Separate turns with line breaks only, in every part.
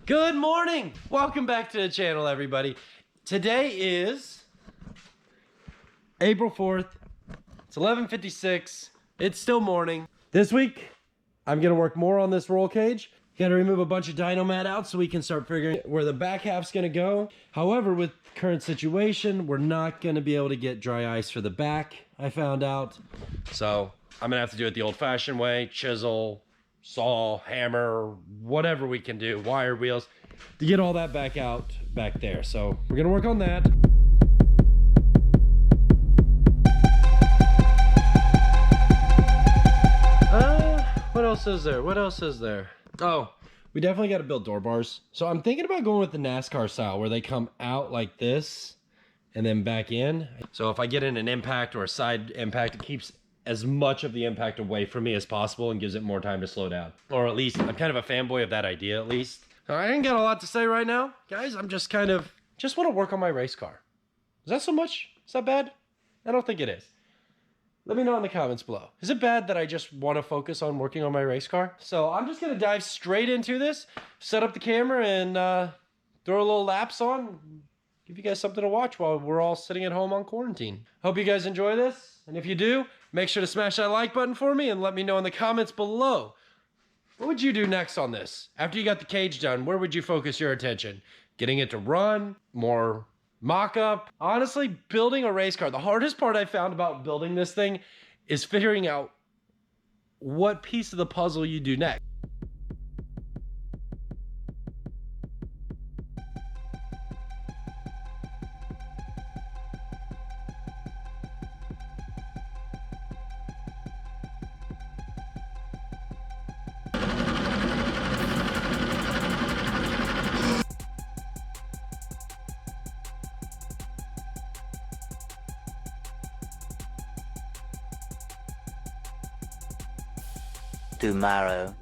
Good morning! Welcome back to the channel, everybody. Today is April 4th. It's 11:56. It's still morning. This week, I'm gonna work more on this roll cage. Gotta remove a bunch of dyno mat out so we can start figuring where the back half's gonna go. However, with current situation, we're not gonna be able to get dry ice for the back, I found out. So I'm gonna have to do it the old-fashioned way, chisel, saw, hammer, whatever we can do, wire wheels, to get all that back out back there. So we're gonna work on that. What else is there? What else is there? Oh, we definitely got to build door bars. So I'm thinking about going with the NASCAR style where they come out like this and then back in. So if I get in an impact or a side impact, it keeps as much of the impact away from me as possible and gives it more time to slow down. Or at least, I'm kind of a fanboy of that idea at least. So I ain't got a lot to say right now. Guys, I'm just want to work on my race car. Is that so much? Is that bad? I don't think it is. Let me know in the comments below. Is it bad that I just want to focus on working on my race car? So I'm just going to dive straight into this, set up the camera, and throw a little laps on, give you guys something to watch while we're all sitting at home on quarantine. Hope you guys enjoy this, and if you do, make sure to smash that like button for me and let me know in the comments below. What would you do next on this? After you got the cage done, where would you focus your attention? Getting it to run? More mock-up? Honestly, building a race car. The hardest part I found about building this thing is figuring out what piece of the puzzle you do next.
Tomorrow.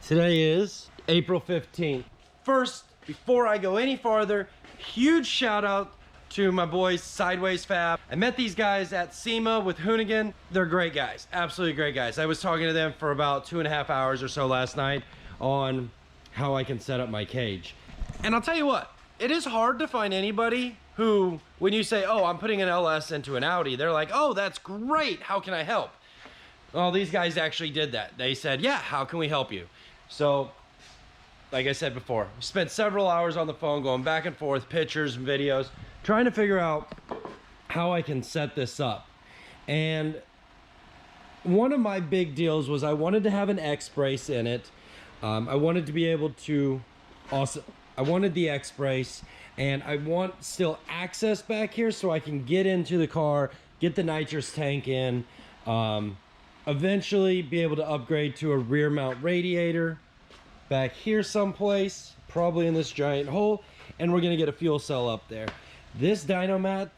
Today is April 15th. First, before I go any farther, huge shout out to my boys Sideways Fab. I met these guys at SEMA with Hoonigan. They're great guys, absolutely great guys. I was talking to them for about 2.5 hours or so last night on how I can set up my cage. And I'll tell you what, it is hard to find anybody who, when you say, oh, I'm putting an LS into an Audi, they're like, oh, that's great, how can I help? Well, these guys actually did that. They said, yeah, how can we help you? So, like I said before, we spent several hours on the phone going back and forth, pictures and videos, trying to figure out how I can set this up. And one of my big deals was I wanted to have an X brace in it. I wanted to be able to also, I wanted the X brace, and I want still access back here so I can get into the car, get the nitrous tank in, eventually be able to upgrade to a rear mount radiator back here someplace, probably in this giant hole, and we're gonna get a fuel cell up there. This dyno mat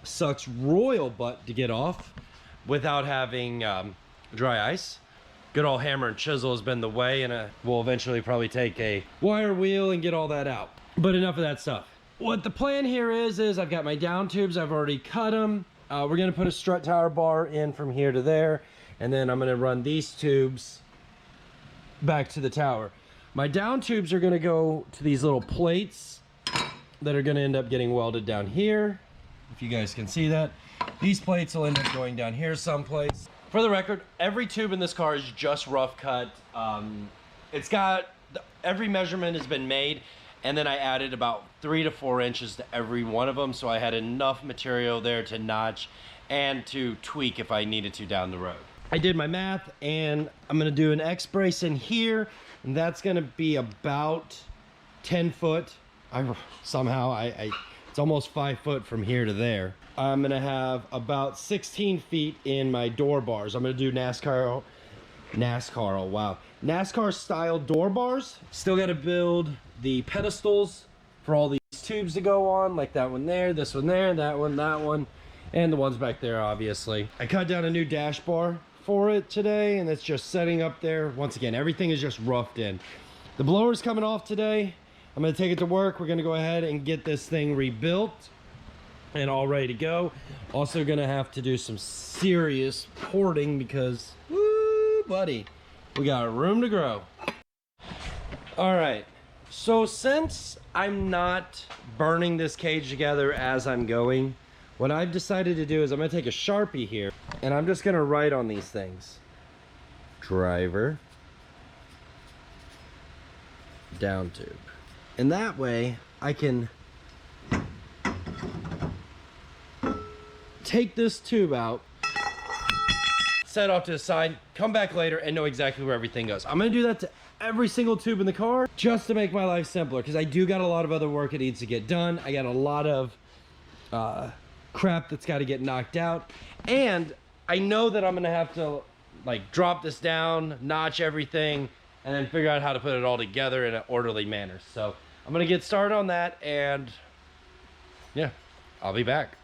sucks royal butt to get off without having dry ice. Good old hammer and chisel has been the way, and we'll eventually probably take a wire wheel and get all that out. But enough of that stuff. What the plan here is I've got my down tubes, I've already cut them. We're gonna put a strut tower bar in from here to there, and then I'm gonna run these tubes back to the tower. My down tubes are gonna go to these little plates that are gonna end up getting welded down here. If you guys can see that. These plates will end up going down here someplace. For the record, every tube in this car is just rough cut. It's got, every measurement has been made, and then I added about 3 to 4 inches to every one of them, so I had enough material there to notch and to tweak if I needed to down the road. I did my math, and I'm gonna do an X brace in here, and that's gonna be about 10 foot. It's almost 5 foot from here to there. I'm gonna have about 16 feet in my door bars. I'm gonna do NASCAR style door bars. Still gotta build the pedestals for all these tubes to go on, like that one there, this one there, that one, and the ones back there, obviously. I cut down a new dash bar for it today, and it's just setting up there. Once again, everything is just roughed in. The blower's coming off today. I'm gonna take it to work. We're gonna go ahead and get this thing rebuilt and all ready to go. Also gonna have to do some serious porting because, woo, buddy, we got room to grow. All right, so since I'm not burning this cage together as I'm going, what I've decided to do is I'm gonna take a Sharpie here and I'm just gonna write on these things. Driver, down tube. And that way I can take this tube out, set it off to the side, come back later and know exactly where everything goes. I'm gonna do that to every single tube in the car just to make my life simpler, because I do got a lot of other work that needs to get done. I got a lot of crap that's got to get knocked out, and I know that I'm gonna have to like drop this down, notch everything, and then figure out how to put it all together in an orderly manner. So I'm gonna get started on that, and yeah, I'll be back.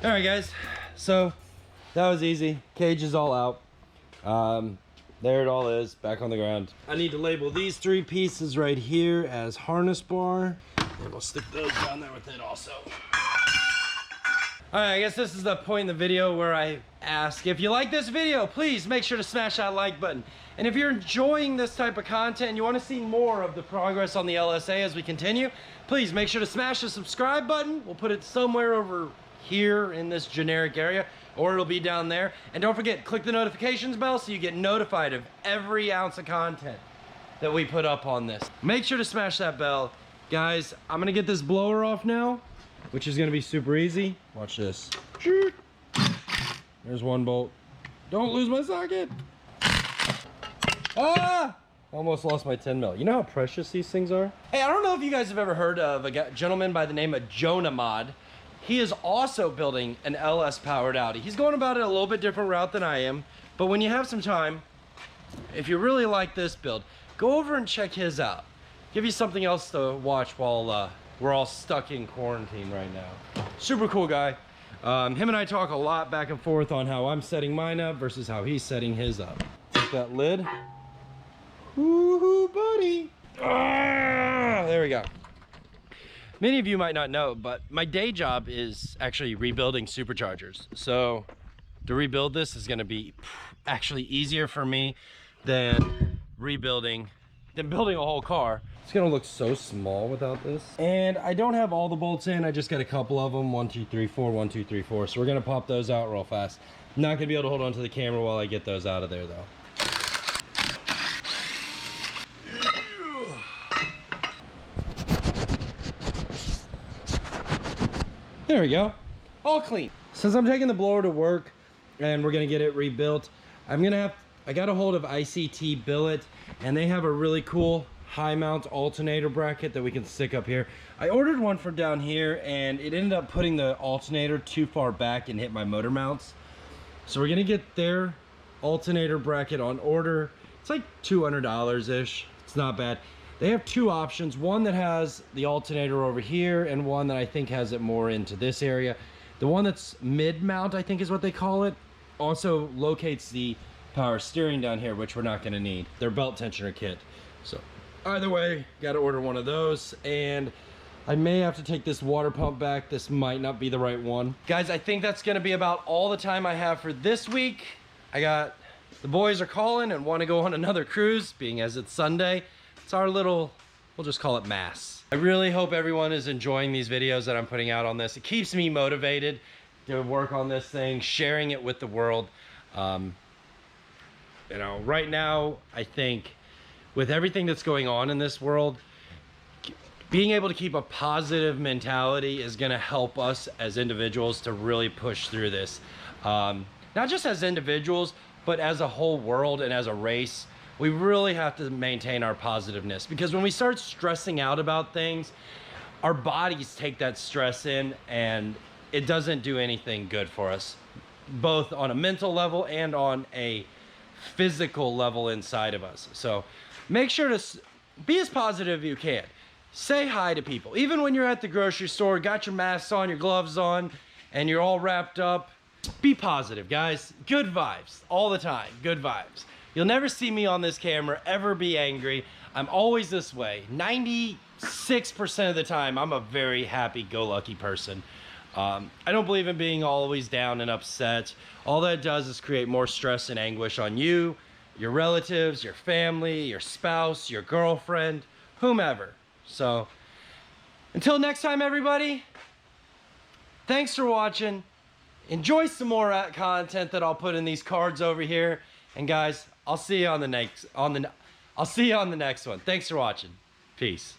All right, guys, so that was easy. Cage is all out. There it all is, back on the ground. I need to label these 3 pieces right here as harness bar, and we'll stick those down there with it also. All right, I guess this is the point in the video where I ask, if you like this video, please make sure to smash that like button. And if you're enjoying this type of content and you want to see more of the progress on the LSA as we continue, please make sure to smash the subscribe button. We'll put it somewhere over here in this generic area, or it'll be down there. And don't forget, click the notifications bell so you get notified of every ounce of content that we put up on this. Make sure to smash that bell. Guys, I'm gonna get this blower off now, which is gonna be super easy. Watch this. There's one bolt. Don't lose my socket. Ah! Almost lost my 10 mil. You know how precious these things are? Hey, I don't know if you guys have ever heard of a gentleman by the name of Jonah Mod. He is also building an LS powered Audi. He's going about it a little bit different route than I am, but when you have some time, if you really like this build, go over and check his out. Give you something else to watch while we're all stuck in quarantine right now. Super cool guy. Him and I talk a lot back and forth on how I'm setting mine up versus how he's setting his up. Take that lid. Woohoo, buddy. Ah, there we go. Many of you might not know, but my day job is actually rebuilding superchargers. So to rebuild this is gonna be actually easier for me than building a whole car. It's gonna look so small without this. And I don't have all the bolts in, I just got a couple of them. 1, 2, 3, 4, 1, 2, 3, 4. So we're gonna pop those out real fast. Not gonna be able to hold on to the camera while I get those out of there though. There we go, all clean. Since I'm taking the blower to work and we're gonna get it rebuilt, I got a hold of ICT Billet, and they have a really cool high mount alternator bracket that we can stick up here. I ordered one from down here and it ended up putting the alternator too far back and hit my motor mounts. So we're gonna get their alternator bracket on order. It's like $200-ish, it's not bad. They have 2 options, one that has the alternator over here and one that I think has it more into this area. The one that's mid-mount, I think is what they call it, also locates the power steering down here, which we're not gonna need. Their belt tensioner kit. So either way, gotta order one of those, and I may have to take this water pump back. This might not be the right one. Guys, I think that's gonna be about all the time I have for this week. The boys are calling and wanna go on another cruise, being as it's Sunday. It's our little, we'll just call it mass. I really hope everyone is enjoying these videos that I'm putting out on this. It keeps me motivated to work on this thing, sharing it with the world. You know, right now, I think with everything that's going on in this world, being able to keep a positive mentality is gonna help us as individuals to really push through this. Not just as individuals, but as a whole world and as a race. We really have to maintain our positiveness, because when we start stressing out about things, our bodies take that stress in and it doesn't do anything good for us, both on a mental level and on a physical level inside of us. So make sure to be as positive as you can. Say hi to people. Even when you're at the grocery store, got your masks on, your gloves on, and you're all wrapped up, be positive, guys. Good vibes all the time, good vibes. You'll never see me on this camera ever be angry. I'm always this way. 96% of the time, I'm a very happy-go-lucky person. I don't believe in being always down and upset. All that does is create more stress and anguish on you, your relatives, your family, your spouse, your girlfriend, whomever. So, until next time, everybody, thanks for watching. Enjoy some more content that I'll put in these cards over here. And guys, I'll see you on the next one. Thanks for watching. Peace.